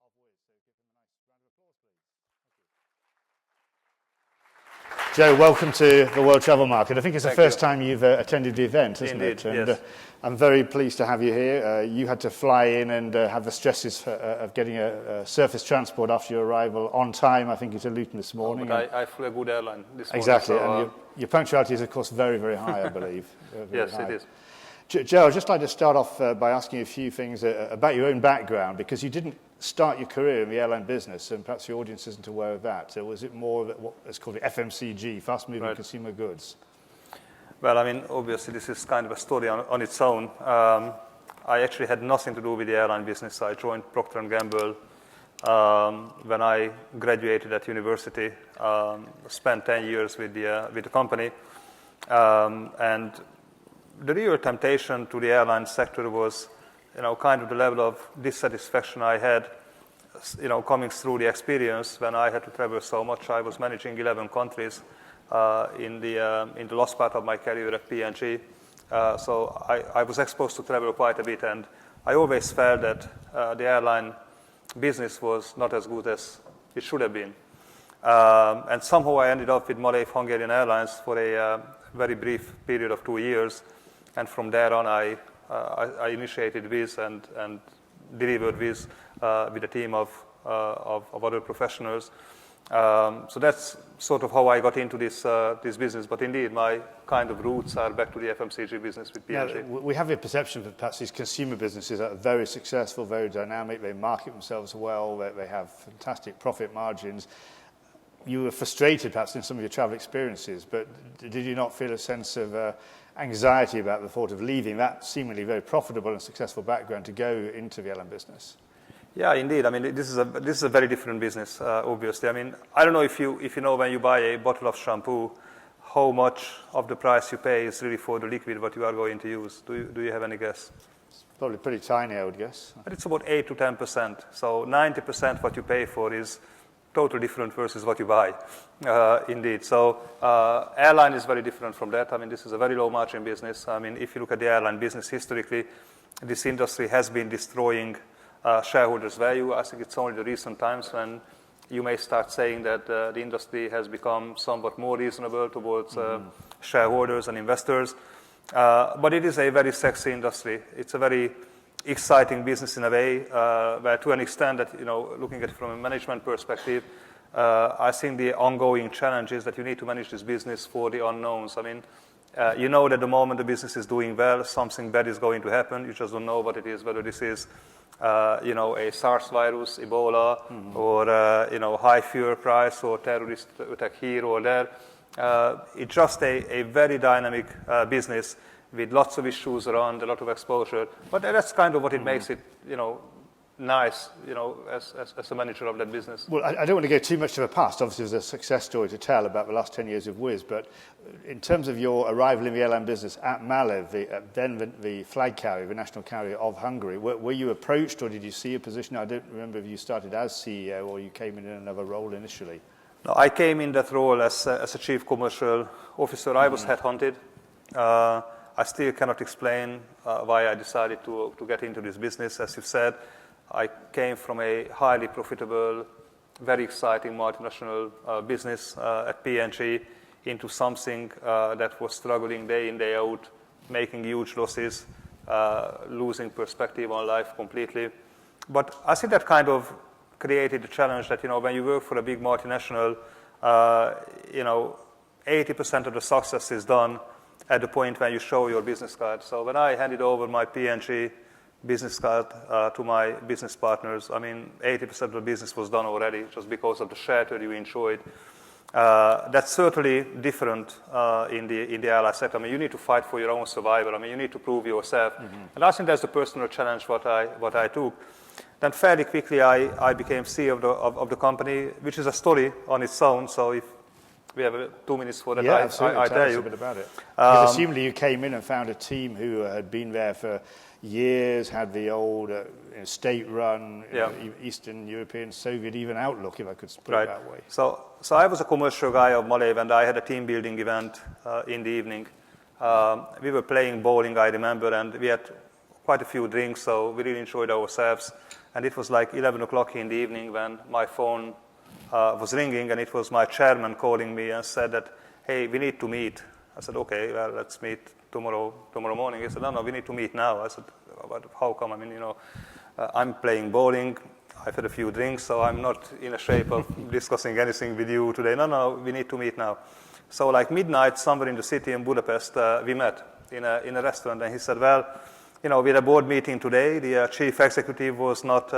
of Wizz. So give him a nice round of applause, please. Thank you. Joe, welcome to the World Travel Market. I think it's the first time you've attended the event, isn't it? And yes. I'm very pleased to have you here. You had to fly in and have the stresses of getting a surface transport after your arrival on time, I think, into Luton this morning. But I flew a good airline this morning. Exactly, so, and your punctuality is, of course, very, very high, I believe. Yes, high. It is. Joe, I'd just like to start off by asking you a few things about your own background, because you didn't start your career in the airline business, and perhaps your audience isn't aware of that. So was it more of what is called the FMCG, fast-moving consumer goods? Well, I mean, obviously, this is kind of a story on its own. I actually had nothing to do with the airline business. I joined Procter & Gamble when I graduated at university, spent 10 years with the company, and the real temptation to the airline sector was, kind of the level of dissatisfaction I had, coming through the experience when I had to travel so much. I was managing 11 countries in the last part of my career at P&G. So I was exposed to travel quite a bit, and I always felt that the airline business was not as good as it should have been. And somehow I ended up with Malev Hungarian Airlines for a very brief period of 2 years. And from there on, I initiated Wizz and delivered Wizz with a team of other professionals. So that's sort of how I got into this business. But indeed, my kind of roots are back to the FMCG business with P&G. Yeah, we have a perception that perhaps these consumer businesses are very successful, very dynamic. They market themselves well. They have fantastic profit margins. You were frustrated perhaps in some of your travel experiences, but did you not feel a sense of anxiety about the thought of leaving that seemingly very profitable and successful background to go into the airline business? Yeah, indeed. I mean, this is a very different business, obviously. I mean, I don't know if you know, when you buy a bottle of shampoo, how much of the price you pay is really for the liquid what you are going to use. Do you have any guess? It's probably pretty tiny, I would guess. But it's about 8 to 10%. So 90% what you pay for is totally different versus what you buy, indeed. So airline is very different from that. I mean, this is a very low margin business. I mean, if you look at the airline business historically, this industry has been destroying shareholders' value. I think it's only the recent times when you may start saying that the industry has become somewhat more reasonable towards shareholders and investors. But it is a very sexy industry. It's a very exciting business in a way, where to an extent that, looking at it from a management perspective, I think the ongoing challenge is that you need to manage this business for the unknowns. I mean, you know that the moment the business is doing well, something bad is going to happen. You just don't know what it is, whether this is, a SARS virus, Ebola, or, high fuel price or terrorist attack here or there. It's just a very dynamic business with lots of issues around, a lot of exposure. But that's kind of what it makes it, nice, as a manager of that business. Well, I don't want to go too much to the past. Obviously, there's a success story to tell about the last 10 years of Wizz. But in terms of your arrival in the airline business at Malev, then the flag carrier, the national carrier of Hungary, were you approached or did you see a position? I don't remember if you started as CEO or you came in another role initially. No, I came in that role as a chief commercial officer. I was headhunted. I still cannot explain why I decided to get into this business. As you've said, I came from a highly profitable, very exciting multinational business at P&G into something that was struggling day in, day out, making huge losses, losing perspective on life completely. But I think that kind of created the challenge that, when you work for a big multinational, 80% of the success is done at the point when you show your business card. So when I handed over my P&G business card to my business partners, I mean, 80% of the business was done already just because of the shelter you enjoyed. That's certainly different in the airline sector. I mean, you need to fight for your own survival. I mean, you need to prove yourself. And I think that's the personal challenge what I took. Then fairly quickly, I became CEO of the company, which is a story on its own. So if we have 2 minutes for that, yeah, I tell you a bit about it. Because assumably you came in and found a team who had been there for years, had the old state-run, Eastern European, Soviet even outlook, if I could put it that way. So I was a commercial guy of Malev, and I had a team-building event in the evening. We were playing bowling, I remember, and we had quite a few drinks, so we really enjoyed ourselves. And it was like 11 o'clock in the evening when my phone was ringing, and it was my chairman calling me and said that, hey, we need to meet. I said, okay, well, let's meet tomorrow morning. He said, no, we need to meet now. I said, but how come? I mean, I'm playing bowling. I've had a few drinks, so I'm not in a shape of discussing anything with you today. No, we need to meet now. So like midnight, somewhere in the city in Budapest, we met in a restaurant, and he said, well, we had a board meeting today. The chief executive was not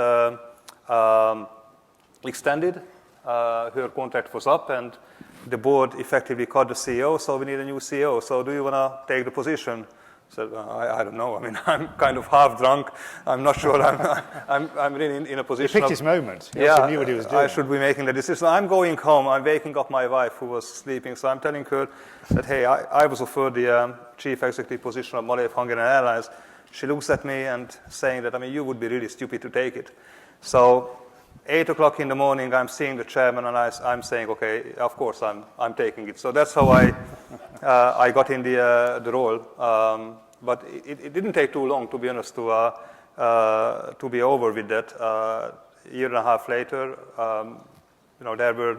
extended. Her contract was up, and the board effectively cut the CEO, so we need a new CEO. So do you want to take the position? I said, I don't know. I mean, I'm kind of half drunk. I'm not sure I'm really in a position. He picked his moment. He also knew what he was doing. I should be making the decision. I'm going home. I'm waking up my wife who was sleeping. So I'm telling her that, hey, I was offered the chief executive position of Malev Hungarian Airlines. She looks at me and saying that, I mean, you would be really stupid to take it. So 8 o'clock in the morning, I'm seeing the chairman, and I'm saying, okay, of course, I'm taking it. So that's how I got in the role. But it didn't take too long, to be honest, to be over with that. A year and a half later, there were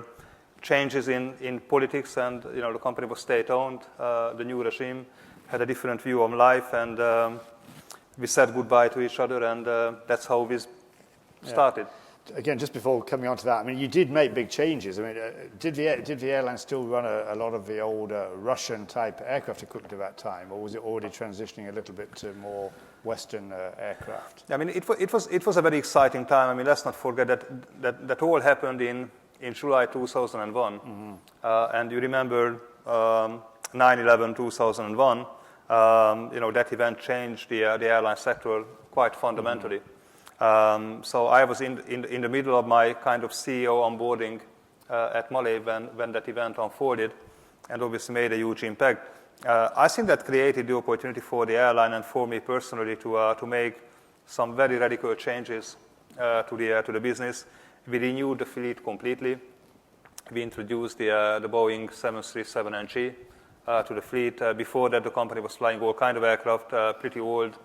changes in politics, and the company was state-owned. The new regime had a different view on life, and we said goodbye to each other, and that's how we started. Again, just before coming on to that, I mean, you did make big changes. I mean, did the airline still run a lot of the old Russian-type aircraft equipment at that time, or was it already transitioning a little bit to more Western aircraft? I mean, it was a very exciting time. I mean, let's not forget that all happened in July 2001, and you remember 9/11 2001. That event changed the airline sector quite fundamentally. So I was in the middle of my kind of CEO onboarding at Malev when that event unfolded, and obviously made a huge impact. I think that created the opportunity for the airline and for me personally to make some very radical changes to the business. We renewed the fleet completely. We introduced the Boeing 737NG to the fleet. Before that, the company was flying all kind of aircraft, pretty old.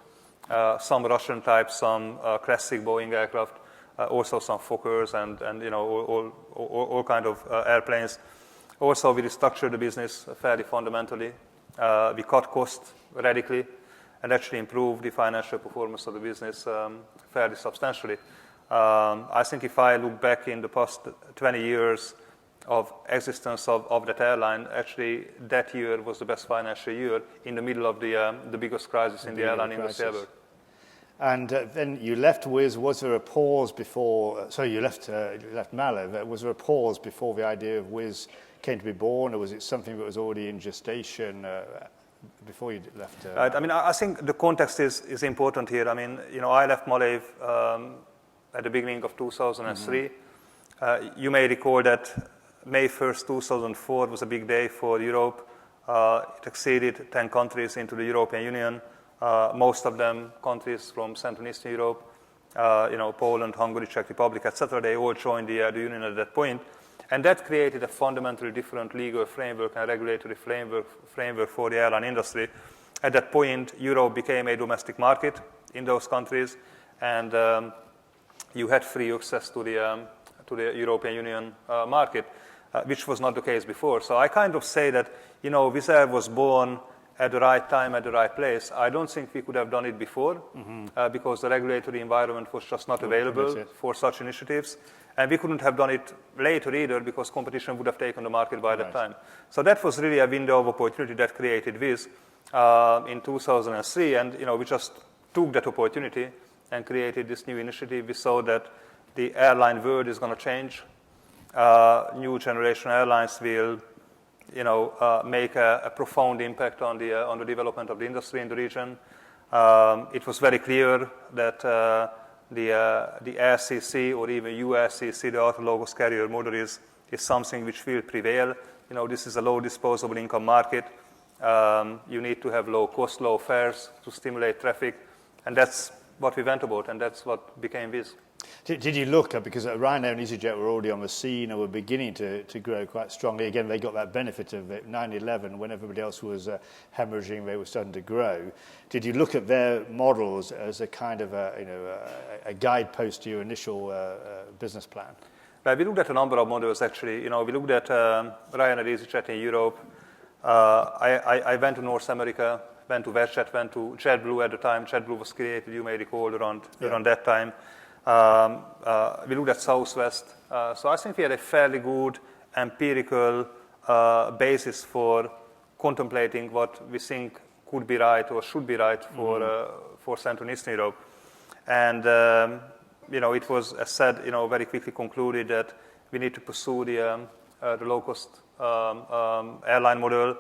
Some Russian types, some classic Boeing aircraft, also some Fokkers and all kind of airplanes. Also, we restructured the business fairly fundamentally. We cut costs radically and actually improved the financial performance of the business fairly substantially. I think if I look back in the past 20 years of existence of that airline, actually that year was the best financial year in the middle of the biggest crisis in the airline industry ever. And then you left Wizz. Was there a pause before? Sorry, you left Malev. Was there a pause before the idea of Wizz came to be born, or was it something that was already in gestation before you left? I mean, I think the context is important here. I mean, I left Malev at the beginning of 2003. You may recall that May 1st, 2004 was a big day for Europe. It exceeded 10 countries into the European Union. Most of them countries from Central and Eastern Europe, Poland, Hungary, Czech Republic, etc. They all joined the Union at that point. And that created a fundamentally different legal framework and regulatory framework for the airline industry. At that point, Europe became a domestic market in those countries, and you had free access to the European Union market, which was not the case before. So I kind of say that, Wizz Air was born at the right time, at the right place. I don't think we could have done it before because the regulatory environment was just not available for such initiatives. And we couldn't have done it later either because competition would have taken the market by that time. So that was really a window of opportunity that created Wizz in 2003. And we just took that opportunity and created this new initiative. We saw that the airline world is going to change. New generation airlines will make a profound impact on the development of the industry in the region. It was very clear that the RCC or even URCC, the autologous carrier model, is something which will prevail. This is a low disposable income market. You need to have low cost, low fares to stimulate traffic, and that's what we went about, and that's what became Wizz. Did you look at, because Ryanair and EasyJet were already on the scene and were beginning to grow quite strongly. Again, they got that benefit of 9/11 when everybody else was hemorrhaging, they were starting to grow. Did you look at their models as a kind of a guidepost to your initial business plan? Well, we looked at a number of models actually. We looked at Ryanair, EasyJet in Europe. I went to North America, went to WestJet, went to JetBlue at the time. JetBlue was created, you may recall, around that time. We looked at Southwest. So I think we had a fairly good empirical basis for contemplating what we think could be right or should be right for Central and Eastern Europe. And it was, as said, very quickly concluded that we need to pursue the low-cost airline model.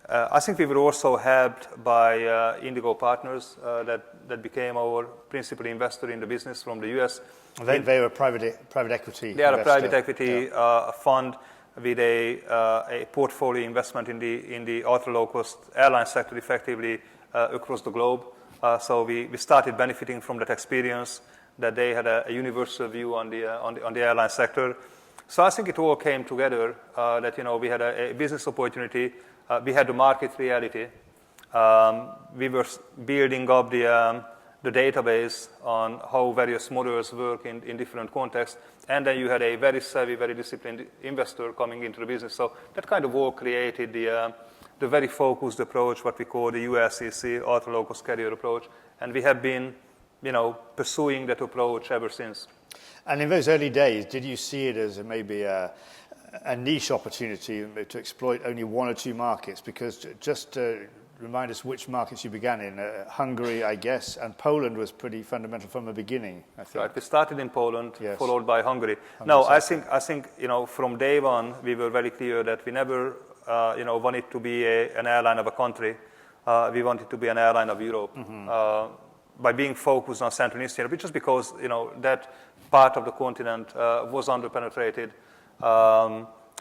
I think we were also helped by Indigo Partners that became our principal investor in the business from the US. They were a private equity They are investor. a private equity fund with a portfolio investment in the ultra-low-cost airline sector effectively across the globe. So we started benefiting from that experience, that they had a universal view on the airline sector. So I think it all came together that we had a business opportunity. We had the market reality. We were building up the database on how various models work in different contexts. And then you had a very savvy, very disciplined investor coming into the business. So that kind of all created the very focused approach, what we call the ULCC, ultra-low-cost carrier approach. And we have been pursuing that approach ever since. And in those early days, did you see it as maybe a niche opportunity to exploit only one or two markets? Because just to remind us which markets you began in, Hungary, I guess, and Poland was pretty fundamental from the beginning, I think. Right, we started in Poland, yes, followed by Hungary. No, I think from day one, we were very clear that we never wanted to be an airline of a country. We wanted to be an airline of Europe. By being focused on Central and Eastern Europe, just because that part of the continent was underpenetrated,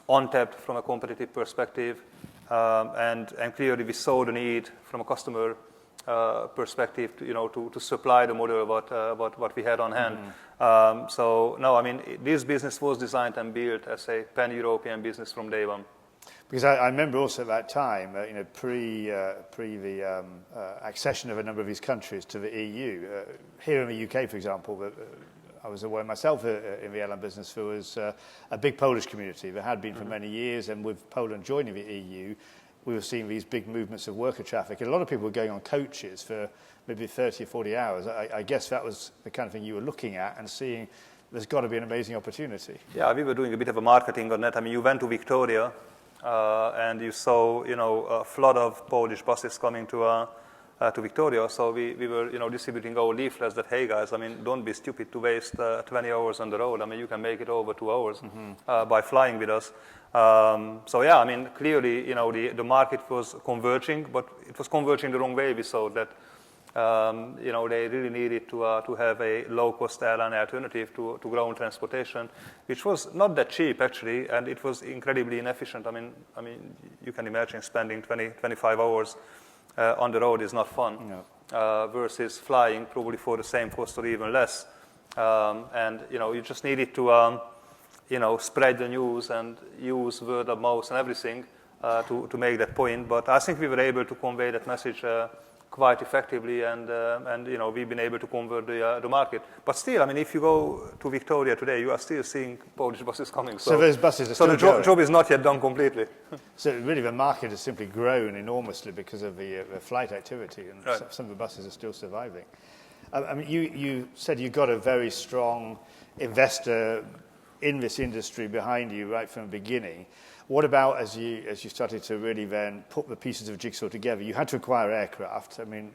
untapped from a competitive perspective, and clearly we saw the need from a customer perspective to supply the model what we had on hand. So no, I mean this business was designed and built as a pan-European business from day one. Because I remember also at that time, pre the accession of a number of these countries to the EU, here in the UK, for example, I was aware myself in the airline business, there was a big Polish community. There had been for many years, and with Poland joining the EU, we were seeing these big movements of worker traffic. And a lot of people were going on coaches for maybe 30 or 40 hours. I guess that was the kind of thing you were looking at and seeing there's got to be an amazing opportunity. Yeah, we were doing a bit of a marketing on that. I mean, you went to Victoria, and you saw, a flood of Polish buses coming to Victoria. So we were, distributing our leaflets that, hey guys, I mean, don't be stupid to waste 20 hours on the road. I mean, you can make it over 2 hours by flying with us. So yeah, I mean, clearly, the market was converging, but it was converging the wrong way. We saw that, they really needed to have a low-cost airline alternative to ground transportation, which was not that cheap actually, and it was incredibly inefficient. I mean, you can imagine spending 25 hours on the road is not fun, versus flying probably for the same cost or even less. And you just needed to spread the news and use word of mouth and everything to make that point. But I think we were able to convey that message quite effectively, and we've been able to convert the market. But still, I mean, if you go to Victoria today, you are still seeing Polish buses coming. So those buses are still the job is not yet done completely. So really the market has simply grown enormously because of the flight activity, and right. Some of the buses are still surviving. I mean, you said you got a very strong investor in this industry behind you right from the beginning. What about as you started to really then put the pieces of jigsaw together? You had to acquire aircraft. I mean,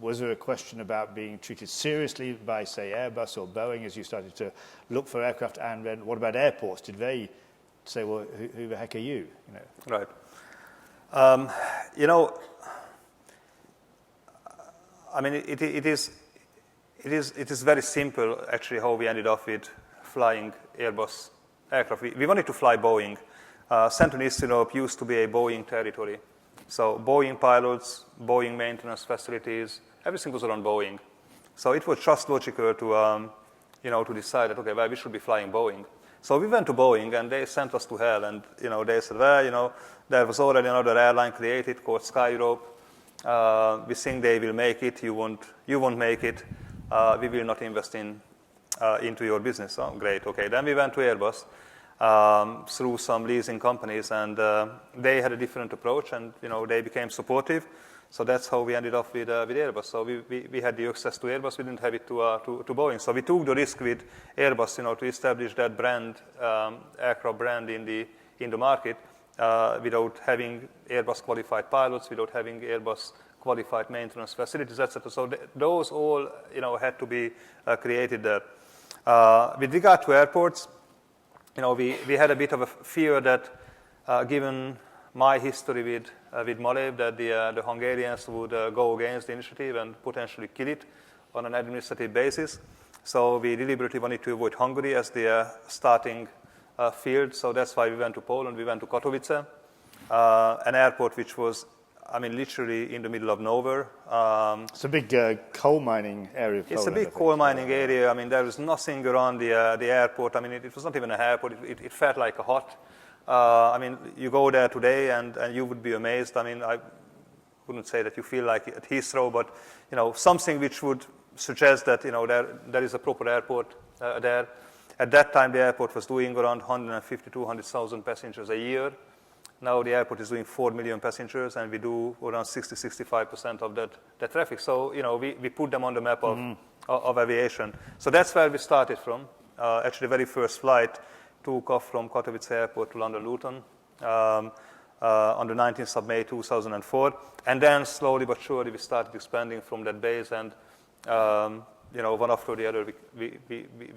was there a question about being treated seriously by, say, Airbus or Boeing as you started to look for aircraft? And then what about airports? Did they say, well, who the heck are you? Right. I mean, it is very simple actually how we ended up with flying Airbus aircraft. We wanted to fly Boeing. Central and Eastern Europe used to be a Boeing territory. So Boeing pilots, Boeing maintenance facilities, everything was around Boeing. So it was just logical to, to decide that, okay, well, we should be flying Boeing. So we went to Boeing, and they sent us to hell. And, they said, well, there was already another airline created called Sky Europe. We think they will make it. You won't make it. We will not invest into your business. Oh, great. Okay. Then we went to Airbus through some leasing companies, and they had a different approach, and they became supportive. So that's how we ended up with Airbus. So we had the access to Airbus. We didn't have it to Boeing. So we took the risk with Airbus, to establish that brand, aircraft brand in the market, without having Airbus qualified pilots, without having Airbus qualified maintenance facilities, etc. So those all, had to be created there. With regard to airports, we had a bit of a fear that, given my history with Malev, that the Hungarians would go against the initiative and potentially kill it on an administrative basis. So we deliberately wanted to avoid Hungary as the starting field. So that's why we went to Poland. We went to Katowice, an airport which was, literally in the middle of nowhere. It's a big coal mining area of Poland. It's a big coal mining area. There was nothing around the airport. It was not even an airport. It felt like a hut. You go there today and you would be amazed. I wouldn't say that you feel like at Heathrow, but something which would suggest that there is a proper airport there. At that time, the airport was doing around 150,000 to 200,000 passengers a year. Now the airport is doing 4 million passengers, and we do around 60-65% of that traffic. So we put them on the map of aviation. So that's where we started from. Actually, the very first flight took off from Katowice Airport to London Luton on the 19th of May 2004. And then slowly but surely we started expanding from that base, and one after the other we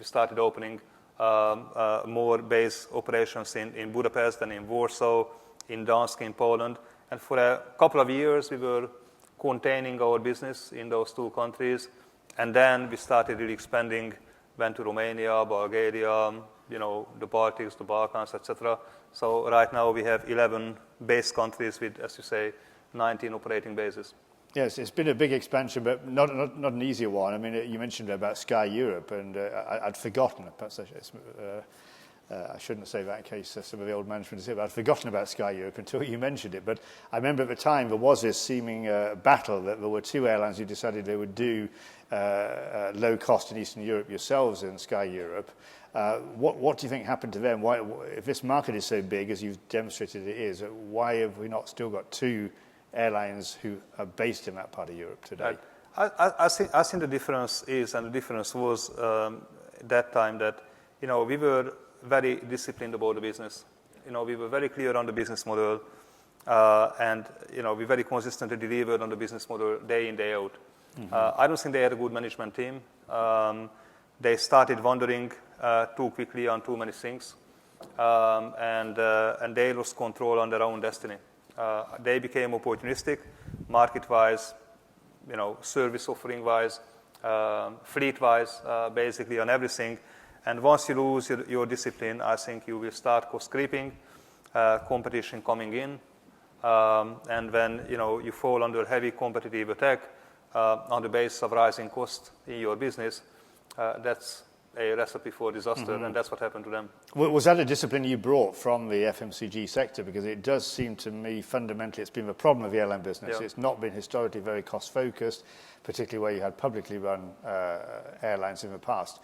started opening more base operations in Budapest and in Warsaw, in Gdańsk in Poland. And for a couple of years we were containing our business in those two countries. And then we started really expanding, went to Romania, Bulgaria, the Baltics, the Balkans, etc. So right now we have 11 base countries with, as you say, 19 operating bases. Yes, it's been a big expansion, but not an easier one. You mentioned about Sky Europe, and I'd forgotten. Perhaps I shouldn't say that in case some of the old management is here, but I'd forgotten about Sky Europe until you mentioned it. But I remember at the time there was this seeming battle that there were two airlines who decided they would do low cost in Eastern Europe yourselves in Sky Europe. What do you think happened to them? Why, if this market is so big, as you've demonstrated it is, why have we not still got two airlines who are based in that part of Europe today? I think the difference is, and the difference was that time that, we were very disciplined about the business. We were very clear on the business model, and, we very consistently delivered on the business model day in, day out. I don't think they had a good management team. They started wandering too quickly on too many things, and they lost control on their own destiny. They became opportunistic, market-wise, service offering-wise, fleet-wise, basically on everything. And once you lose your discipline, I think you will start cost creeping, competition coming in, and when you fall under heavy competitive attack on the basis of rising cost in your business, that's a recipe for disaster, and that's what happened to them. Was that a discipline you brought from the FMCG sector? Because it does seem to me fundamentally it's been the problem of the airline business. Yeah. It's not been historically very cost focused, particularly where you had publicly run airlines in the past.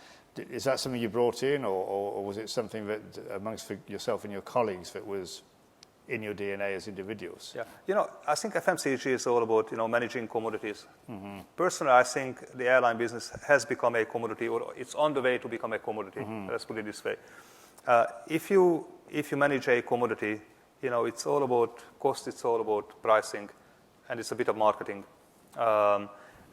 Is that something you brought in, or was it something that amongst yourself and your colleagues that was in your DNA as individuals? Yeah, I think FMCG is all about managing commodities. Personally, I think the airline business has become a commodity, or it's on the way to become a commodity. Let's put it this way: if you manage a commodity, it's all about cost, it's all about pricing, and it's a bit of marketing,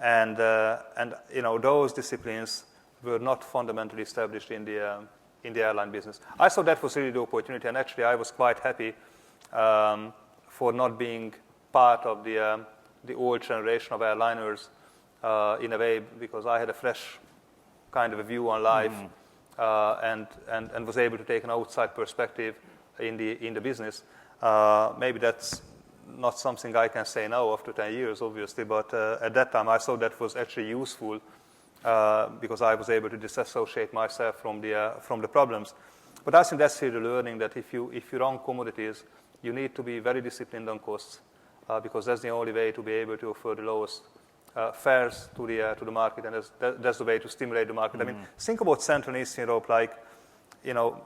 and those disciplines were not fundamentally established in the airline business. I thought that was really the opportunity, and actually I was quite happy for not being part of the old generation of airliners in a way, because I had a fresh kind of a view on life and was able to take an outside perspective in the business. Maybe that's not something I can say now after 10 years, obviously, but at that time I thought that was actually useful because I was able to disassociate myself from the problems. But I think that's really the learning, that if you run commodities, you need to be very disciplined on costs, because that's the only way to be able to offer the lowest fares to the market, and that's the way to stimulate the market. I mean, think about Central and Eastern Europe, like,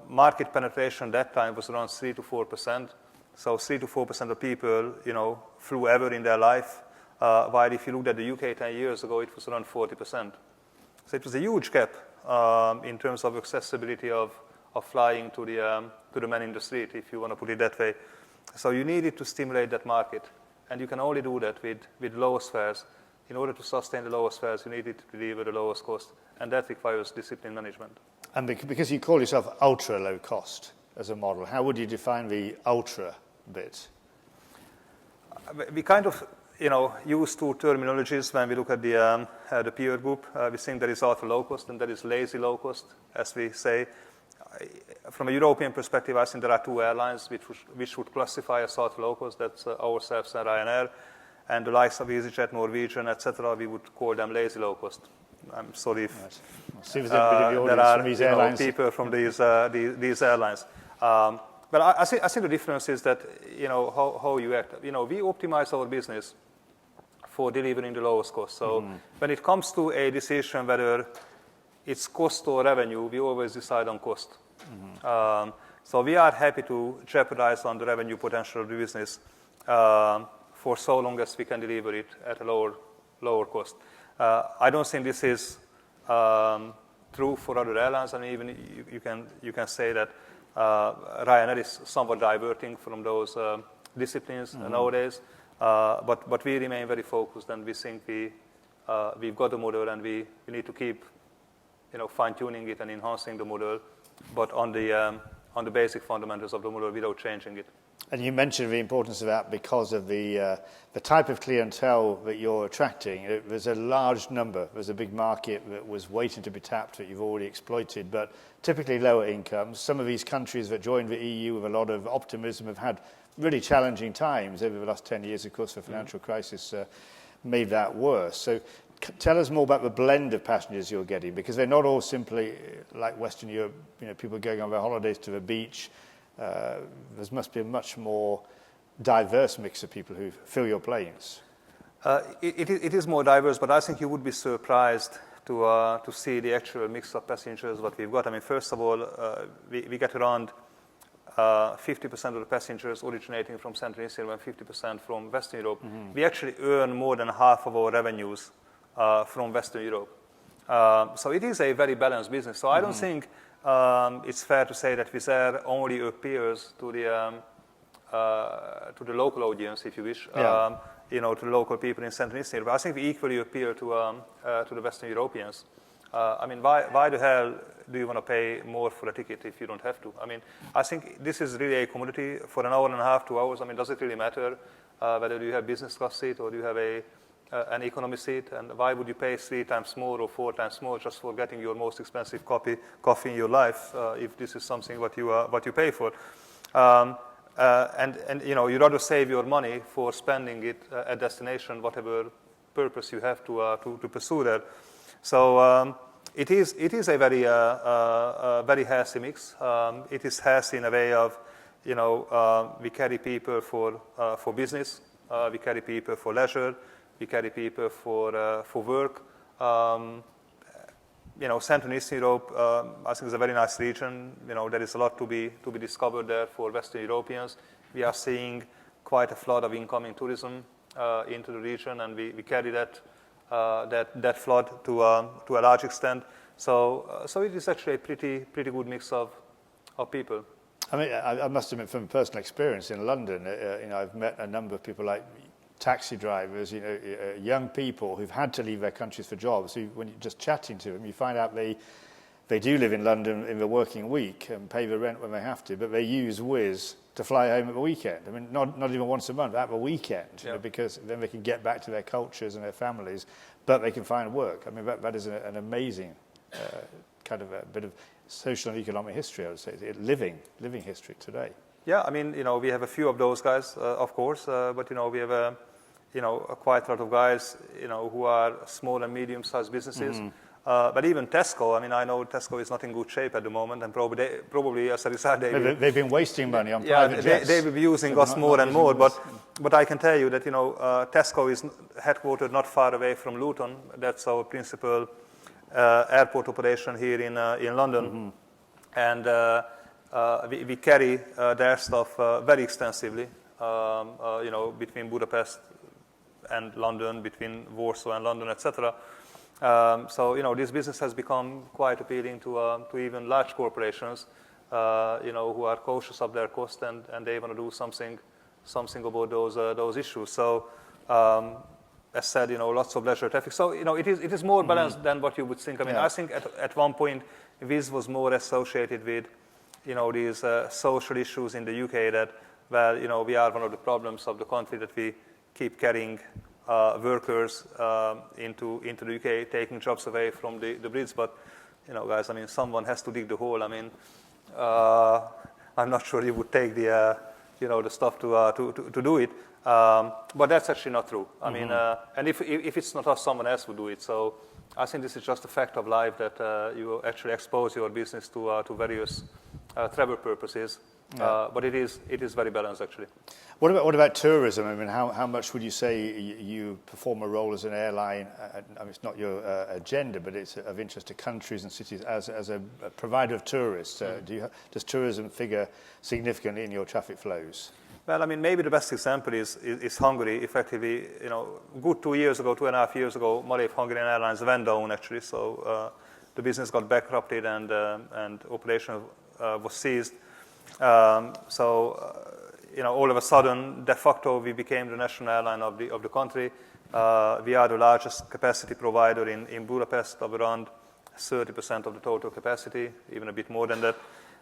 market penetration that time was around 3 to 4%. So 3 to 4% of people, flew ever in their life. While if you looked at the UK 10 years ago, it was around 40%. So it was a huge gap in terms of accessibility of flying to the man in the street, if you want to put it that way. So you needed to stimulate that market, and you can only do that with lowest fares. In order to sustain the lowest fares, you needed to deliver the lowest cost, and that requires discipline management. And because you call yourself ultra low cost as a model, how would you define the ultra bit? We kind of, use two terminologies when we look at the peer group. We think there is ultra low cost and there is lazy low cost, as we say. From a European perspective, I think there are two airlines which would classify as ultra low cost. That's ourselves and Ryanair. And the likes of EasyJet, Norwegian, etc., we would call them lazy low cost. I'm sorry if there are from these airlines. People from these airlines. But I think the difference is that how you act. We optimize our business for delivering the lowest cost. So when it comes to a decision whether it's cost or revenue, we always decide on cost. So we are happy to jeopardize on the revenue potential of the business for so long as we can deliver it at a lower cost. I don't think this is true for other airlines. I mean, even you can say that Ryanair is somewhat diverting from those disciplines nowadays, but we remain very focused, and we think we've got a model, and we need to keep fine-tuning it and enhancing the model, but on the basic fundamentals of the model without changing it. And you mentioned the importance of that because of the type of clientele that you're attracting. There's a large number. There's a big market that was waiting to be tapped that you've already exploited, but typically lower incomes. Some of these countries that joined the EU with a lot of optimism have had really challenging times over the last 10 years. Of course, the financial crisis made that worse. So tell us more about the blend of passengers you're getting, because they're not all simply like Western Europe, people going on their holidays to the beach. There must be a much more diverse mix of people who fill your planes. It is more diverse, but I think you would be surprised to see the actual mix of passengers what we've got. I mean, first of all, we get around 50% of the passengers originating from Central and Eastern Europe and 50% from Western Europe. We actually earn more than half of our revenues from Western Europe. So it is a very balanced business. So I don't think it's fair to say that Wizz Air only appears to the local audience, if you wish, to the local people in Central and Eastern Europe. I think we equally appeal to the Western Europeans. I mean, why the hell do you want to pay more for a ticket if you don't have to? I mean, I think this is really a commodity for an hour and a half, 2 hours. I mean, does it really matter whether you have business class seat or do you have an economy seat, and why would you pay 3 times more or 4 times more just for getting your most expensive coffee in your life if this is something what you pay for? And you rather save your money for spending it at destination, whatever purpose you have to pursue there. So it is a very healthy mix. It is healthy in a way of we carry people for business, we carry people for leisure. We carry people for work. Central and Eastern Europe, I think, is a very nice region. There is a lot to be discovered there for Western Europeans. We are seeing quite a flood of incoming tourism into the region, and we carry that flood to a large extent. So it is actually a pretty good mix of people. I mean, I must admit, from personal experience in London, I've met a number of people like taxi drivers, young people who've had to leave their countries for jobs. When you're just chatting to them, you find out they do live in London in the working week and pay the rent when they have to, but they use Wizz to fly home at the weekend. I mean, not even once a month, at the weekend, because then they can get back to their cultures and their families, but they can find work. I mean, that is an amazing kind of a bit of social and economic history, I would say, living history today. Yeah, I mean, we have a few of those guys, of course, but we have quite a lot of guys, who are small and medium-sized businesses. But even Tesco, I mean, I know Tesco is not in good shape at the moment, and probably as a result, they've been wasting money on private jets. They will be using us more and more. But I can tell you that Tesco is headquartered not far away from Luton. That's our principal airport operation here in London, and we carry their stuff very extensively. Between Budapest and London, between Warsaw and London, etc. So this business has become quite appealing to even large corporations, who are cautious of their cost and they want to do something about those issues. So as said, lots of leisure traffic. So it is more balanced than what you would think. I mean, I think at one point Wizz was more associated with these social issues in the UK that, well, we are one of the problems of the country that we keep carrying workers into the UK, taking jobs away from the Brits. But, guys, I mean, someone has to dig the hole. I mean, I'm not sure you would take the stuff to do it. But that's actually not true. I mean, and if it's not us, someone else would do it. So I think this is just a fact of life that you actually expose your business to various travel purposes. But it is very balanced, actually. What about tourism? I mean, how much would you say you perform a role as an airline? I mean, it's not your agenda, but it's of interest to countries and cities as a provider of tourists. Does tourism figure significantly in your traffic flows? Well, I mean, maybe the best example is Hungary. Effectively, good 2.5 years ago, Malev Hungarian Airlines went down, actually. So the business got bankrupted and operation was seized. All of a sudden, de facto, we became the national airline of the country. We are the largest capacity provider in Budapest, of around 30% of the total capacity, even a bit more than that.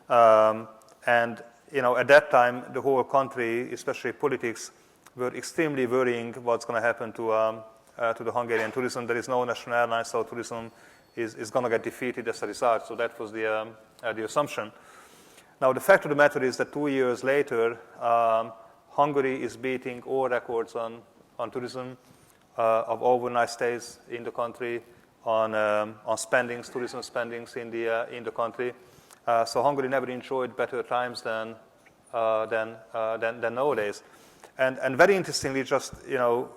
At that time, the whole country, especially politics, were extremely worrying what's going to happen to the Hungarian tourism. There is no national airline, so tourism is going to get defeated as a result. So that was the assumption. Now, the fact of the matter is that 2 years later, Hungary is beating all records on tourism, of overnight stays in the country, on tourism spendings in the country. So Hungary never enjoyed better times than nowadays. And very interestingly, just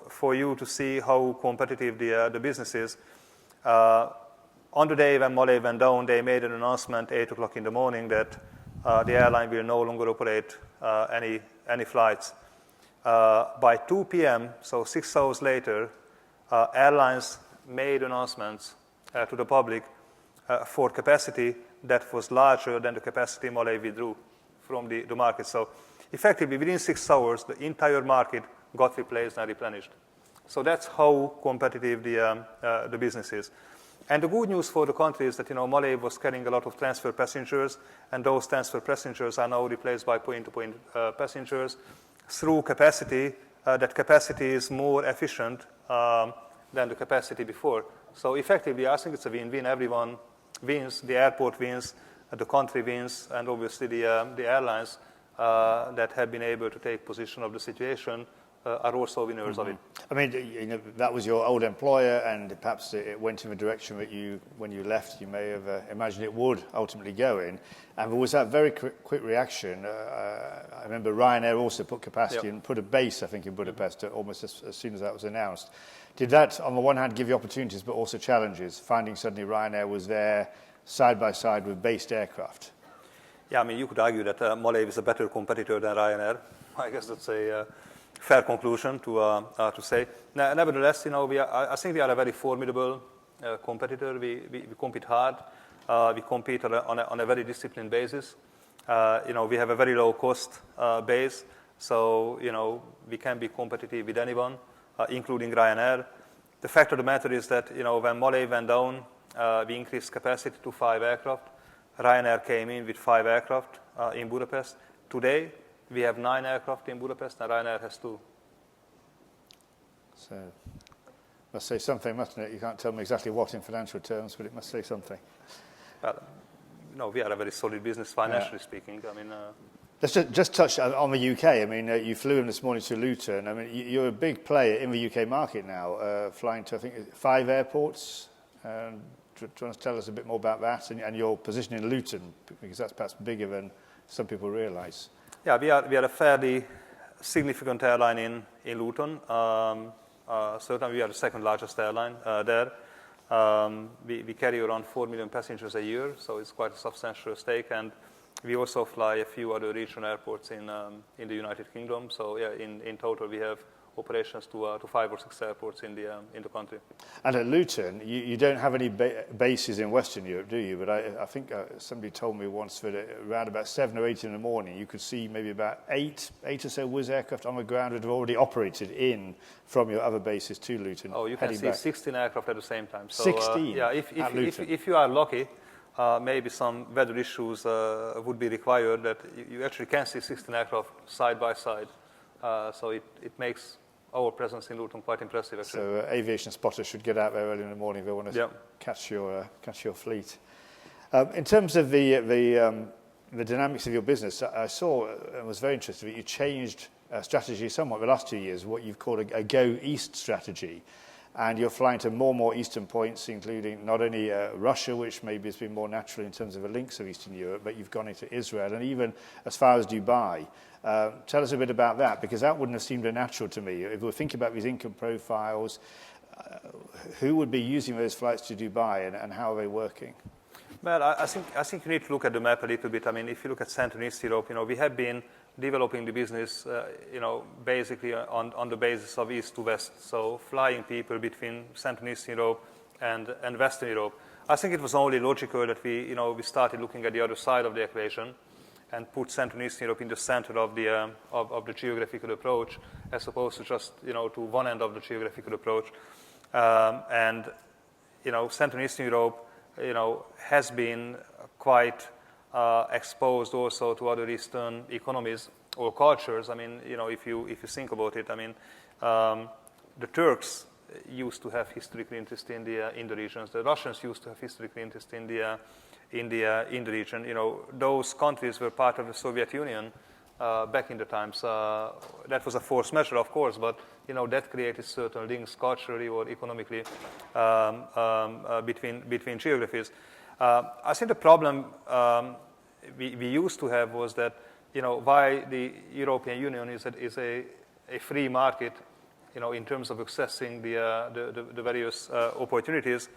for you to see how competitive the business is, on the day when Malev went down, they made an announcement 8 o'clock in the morning that the airline will no longer operate any flights. By 2 p.m., so 6 hours later, airlines made announcements to the public for capacity that was larger than the capacity Malev withdrew from the market. So effectively, within 6 hours, the entire market got replaced and replenished. So that's how competitive the business is. And the good news for the country is that Malev was carrying a lot of transfer passengers, and those transfer passengers are now replaced by point-to-point passengers through capacity. That capacity is more efficient than the capacity before. So effectively, I think it's a win-win. Everyone wins. The airport wins, the country wins, and obviously the airlines that have been able to take possession of the situation are also winners of it. I mean, that was your old employer, and perhaps it went in the direction that when you left, you may have imagined it would ultimately go in. And there was that very quick reaction. I remember Ryanair also put capacity and put a base, I think, in Budapest almost as soon as that was announced. Did that, on the one hand, give you opportunities, but also challenges, finding suddenly Ryanair was there side by side with based aircraft? Yeah, I mean, you could argue that Malev is a better competitor than Ryanair. I guess that's a fair conclusion to say. Nevertheless, I think we are a very formidable competitor. We compete hard. We compete on a very disciplined basis. We have a very low cost base, so we can be competitive with anyone, including Ryanair. The fact of the matter is that when Malev went down, we increased capacity to 5 aircraft. Ryanair came in with 5 aircraft in Budapest. Today, we have 9 aircraft in Budapest, and Ryanair has 2. So, must say something, mustn't it? You can't tell me exactly what in financial terms, but it must say something. Well, we are a very solid business, financially speaking. I mean, let's just touch on the UK. I mean, you flew in this morning to Luton. I mean, you're a big player in the UK market now, flying to, I think, 5 airports. Do you want to tell us a bit more about that and your position in Luton, because that's perhaps bigger than some people realise? Yeah, we are a fairly significant airline in Luton. Certainly we are the second largest airline there. We carry around 4 million passengers a year, so it's quite a substantial stake. And we also fly a few other regional airports in the United Kingdom. So yeah, in total we have operations to 5 or 6 airports in the country. And at Luton, you don't have any bases in Western Europe, do you? But I think somebody told me once that around about 7 or 8 in the morning, you could see maybe about 8 or so Wizz aircraft on the ground that have already operated in from your other bases to Luton. Oh, you can see back. 16 aircraft at the same time. So, 16? Yeah, if you are lucky, maybe some weather issues would be required that you actually can see 16 aircraft side by side. So it makes our presence in Luton quite impressive, actually. So aviation spotters should get out there early in the morning if they want to catch your fleet. In terms of the dynamics of your business, I saw and was very interested that you changed strategy somewhat the last 2 years, what you've called a go east strategy. And you're flying to more and more eastern points, including not only Russia, which maybe has been more natural in terms of the links of Eastern Europe, but you've gone into Israel and even as far as Dubai. Tell us a bit about that, because that wouldn't have seemed natural to me. If we're thinking about these income profiles, who would be using those flights to Dubai and how are they working? Well, I think you need to look at the map a little bit. I mean, if you look at Central and East Europe, we have been developing the business, basically on the basis of east to west. So flying people between Central and East Europe and Western Europe. I think it was only logical that we started looking at the other side of the equation and put Central and East Europe in the center of the geographical approach, as opposed to just to one end of the geographical approach. And Central and Eastern Europe has been quite exposed also to other Eastern economies or cultures. I mean, if you think about it, I mean, the Turks used to have historical interest in the regions. The Russians used to have historical interest in the region. Those countries were part of the Soviet Union back in the times. That was a forced measure, of course, but that created certain links culturally or economically between geographies. I think the problem we used to have was that why the European Union is a free market, in terms of accessing the various opportunities.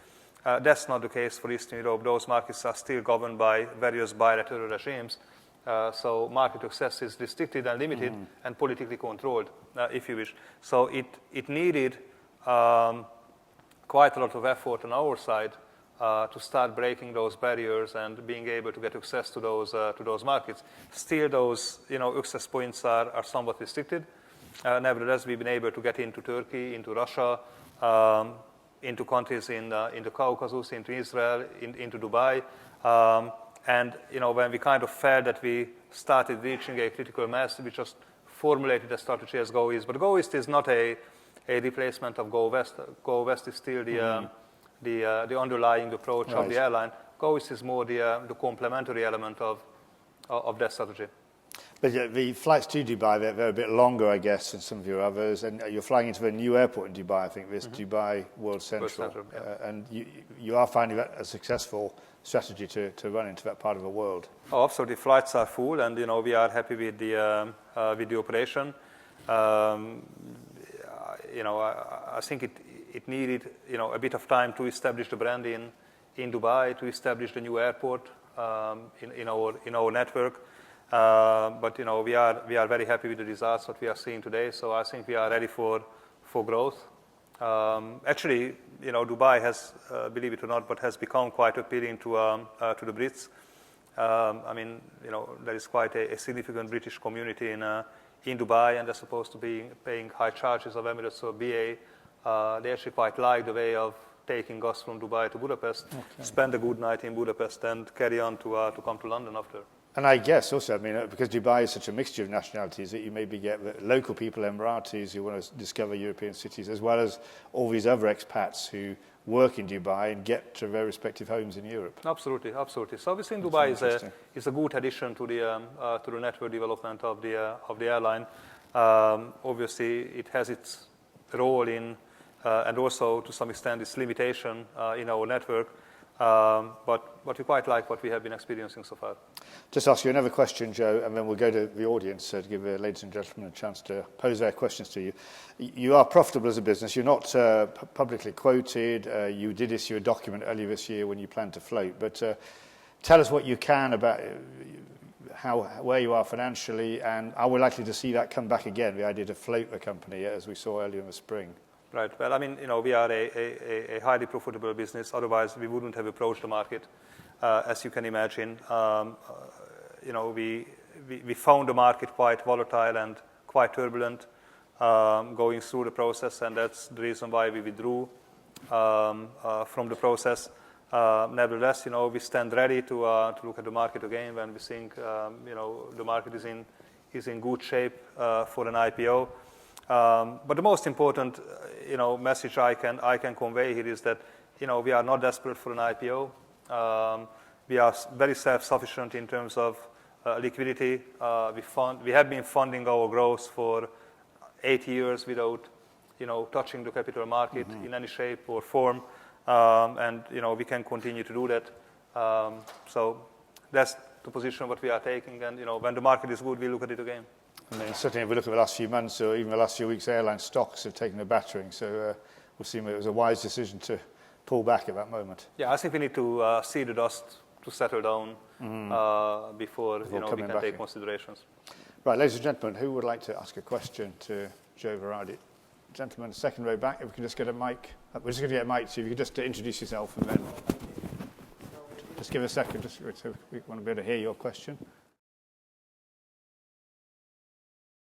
That's not the case for Eastern Europe. Those markets are still governed by various bilateral regimes. So market access is restricted and limited and politically controlled, if you wish. So it needed quite a lot of effort on our side to start breaking those barriers and being able to get access to those markets. Still, those access points are somewhat restricted. Nevertheless, we've been able to get into Turkey, into Russia, into countries in the Caucasus, into Israel, into Dubai. And when we kind of felt that we started reaching a critical mass, we just formulated a strategy as Go East. But Go East is not a replacement of Go West. Go West is still the underlying approach of the airline. Go East is more the complementary element of that strategy. But the flights to Dubai, they're a bit longer, I guess, than some of your others. And you're flying into a new airport in Dubai, I think, this Dubai World Central. And you are finding that a successful strategy to run into that part of the world. Oh, absolutely. Flights are full, and we are happy with the operation. I think it needed a bit of time to establish the brand in Dubai, to establish the new airport in our network. But we are very happy with the results that we are seeing today. So I think we are ready for growth. Actually, Dubai has, believe it or not, but has become quite appealing to the Brits. I mean, there is quite a significant British community in Dubai, and they're supposed to be paying high charges of Emirates or BA. They actually quite like the way of taking us from Dubai to Budapest, spend a good night in Budapest, and carry on to come to London after. And I guess also, I mean, because Dubai is such a mixture of nationalities, that you maybe get local people, Emiratis, who want to discover European cities, as well as all these other expats who work in Dubai and get to their respective homes in Europe. Absolutely, absolutely. So obviously, Dubai is a good addition to the network development of the airline. Obviously, it has its role in, and also to some extent, its limitation in our network. But we quite like what we have been experiencing so far. Just ask you another question, Joe, and then we'll go to the audience to give the ladies and gentlemen a chance to pose their questions to you. You are profitable as a business. You're not publicly quoted. You did issue a document earlier this year when you planned to float. But tell us what you can about where you are financially, and are we likely to see that come back again, the idea to float the company as we saw earlier in the spring? Right. Well, I mean, we are a highly profitable business. Otherwise, we wouldn't have approached the market, as you can imagine. We found the market quite volatile and quite turbulent going through the process, and that's the reason why we withdrew from the process. Nevertheless, we stand ready to look at the market again when we think, the market is in good shape for an IPO. But the most important, message I can convey here is that, we are not desperate for an IPO. We are very self-sufficient in terms of liquidity. We have been funding our growth for 8 years without, touching the capital market in any shape or form. And we can continue to do that. So that's the position what we are taking. And when the market is good, we look at it again. And certainly, if we look at the last few months or even the last few weeks, airline stocks have taken a battering. So we'll see. It was a wise decision to pull back at that moment. Yeah, I think we need to see the dust to settle down before we can take considerations. Right, ladies and gentlemen, who would like to ask a question to Joe Varadi? Gentlemen, second row back. If we can just get a mic. We're just going to get a mic, so if you could just introduce yourself and then just give a second, just so we want to be able to hear your question.